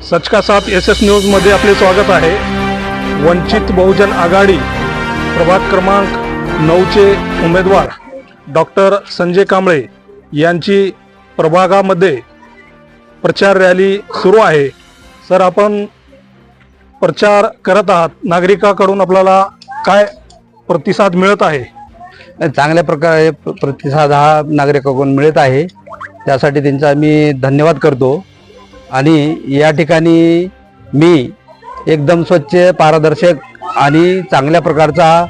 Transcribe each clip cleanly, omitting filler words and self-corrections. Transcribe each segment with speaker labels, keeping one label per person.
Speaker 1: सच का साथ SS news मध्ये आपले स्वागत आहे। वंचित बहुजन आघाडी प्रभाग क्रमांक 9चे उमेदवार डॉक्टर संजय कांबळे यांची प्रभागामध्ये प्रचार रॅली सुरू आहे। सर, आपण प्रचार करत आहात, नागरिकांकडून आपल्याला काय प्रतिसाद मिळत आहे?
Speaker 2: चांगल्या प्रकारे प्रतिसाद हा नागरिकांकडून मिळत आहे, त्यासाठी त्यांचा मी धन्यवाद करतो। आणि या ठिकाणी मी एकदम स्वच्छ, पारदर्शक आणि चांगल्या प्रकारचा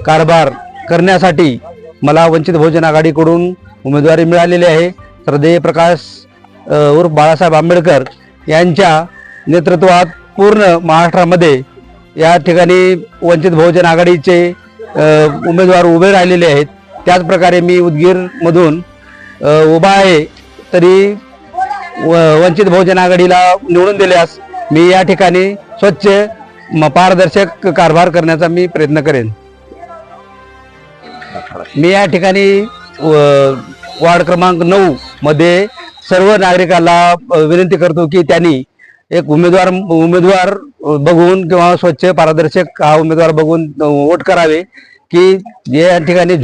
Speaker 2: कारभार करण्यासाठी मला वंचित बहुजन आघाडीकडून उमेदवारी मिळालेली आहे। श्रद्धेय प्रकाश उर्फ बाळासाहेब आंबेडकर यांच्या नेतृत्वात पूर्ण महाराष्ट्रामध्ये या ठिकाणी वंचित बहुजन आघाडीचे उमेदवार उभे राहिलेले आहेत। त्याचप्रकारे मी उदगीरमधून उभा आहे, तरी वंचित बहुजन आघाडीला निवडून दिल्यास मी या ठिकाणी स्वच्छ, पारदर्शक कारभार करण्याचा मी प्रयत्न करेन। मी या ठिकाणी वार्ड क्रमांक 9 मध्ये सर्व नागरिकांना विनंती करतो की त्यांनी एक उमेदवार बघून किंवा स्वच्छ, पारदर्शक हा उमेदवार बघून वोट करावे, की या ठिकाणी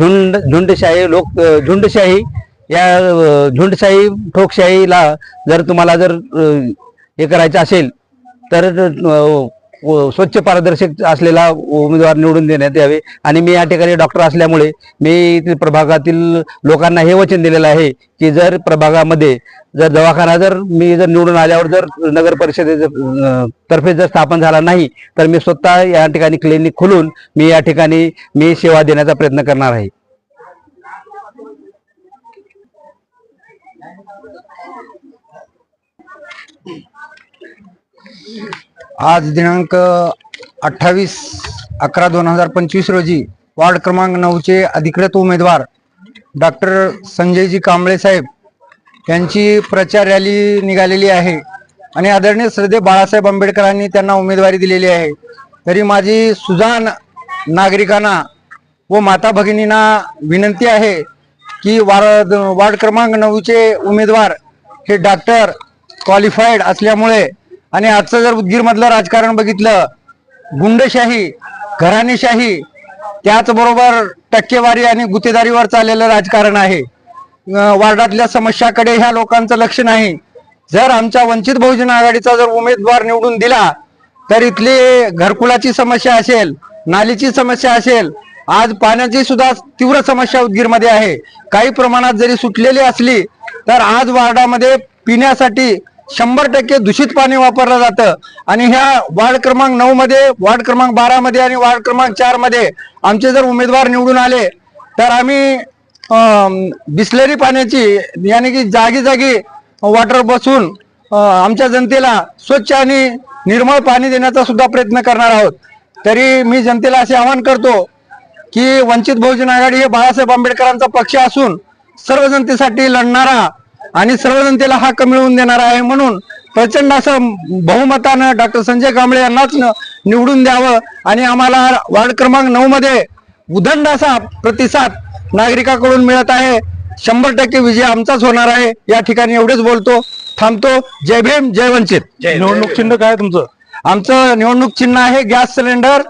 Speaker 2: झुंडशाही ठोकशाहीला जर तुम्हाला हे करायचं असेल तर स्वच्छ, पारदर्शक असलेला उमेदवार निवडून देण्यात यावे। आणि मी या ठिकाणी डॉक्टर असल्यामुळे मी प्रभागातील लोकांना हे वचन दिलेलं आहे की जर प्रभागामध्ये जर दवाखाना मी निवडून आल्यावर जर नगर परिषदेतर्फे जर स्थापन झाला नाही तर मी स्वतः या ठिकाणी क्लिनिक खोलून मी या ठिकाणी सेवा देण्याचा प्रयत्न करणार आहे।
Speaker 3: आज दिनांक 28/11/2025 रोजी वार्ड क्रमांक 9चे अधिकृत उमेदवार डॉक्टर संजयजी कांबळे साहेब यांची प्रचार रॅली निघालेली आहे आणि आदरणीय श्रद्धेय बाळासाहेब आंबेडकरांनी त्यांना उमेदवारी दिलेली आहे। तरी माझी सुजाण नागरिकांना व माता भगिनींना विनंती आहे की वार्ड क्रमांक 9चे उमेदवार हे डॉक्टर क्वालिफाईड असल्यामुळे आणि आजचं जर उदगीरमधलं राजकारण बघितलं, गुंडशाही, घराणेशाही, त्याचबरोबर टक्केवारी आणि गुत्तेदारीवर चाललेलं राजकारण आहे। वार्डातल्या समस्याकडे ह्या लोकांचं लक्ष नाही। जर आमच्या वंचित बहुजन आघाडीचा जर उमेदवार निवडून दिला तर इथली घरकुलाची समस्या असेल, नालीची समस्या असेल, आज पाण्याची सुद्धा तीव्र समस्या उदगीरमध्ये आहे। काही प्रमाणात जरी सुटलेली असली तर आज वार्डामध्ये पिण्यासाठी 100% दूषित पाणी वापरलं जातं। आणि ह्या वार्ड क्रमांक 9 मध्ये, वार्ड क्रमांक 12 मध्ये आणि वार्ड क्रमांक 4 मध्ये आमचे जर उमेदवार निवडून आले तर आम्ही बिसलेरी पाण्याची यानी की जागी जागी वॉटर बसून आमच्या जनतेला स्वच्छ आणि निर्मळ पाणी देण्याचा सुद्धा प्रयत्न करणार आहोत। तरी मी जनतेला असे आवाहन करतो की वंचित बहुजन आघाडी हे बाळासाहेब आंबेडकरांचा पक्ष असून सर्व जनतेसाठी लढणारा आणि सर्व जनतेला हक्क मिळवून देणार आहे, म्हणून प्रचंड असं बहुमतानं डॉक्टर संजय कांबळे यांनाच निवडून द्यावं। आणि आम्हाला वार्ड क्रमांक 9 मध्ये उदंड असा प्रतिसाद नागरिकांकडून मिळत आहे। 100% विजय आमचाच होणार आहे। या ठिकाणी एवढेच बोलतो, थांबतो। जय भीम, जय वंचित।
Speaker 1: निवडणूक चिन्ह काय तुमचं?
Speaker 3: आमचं निवडणूक चिन्ह आहे गॅस सिलेंडर।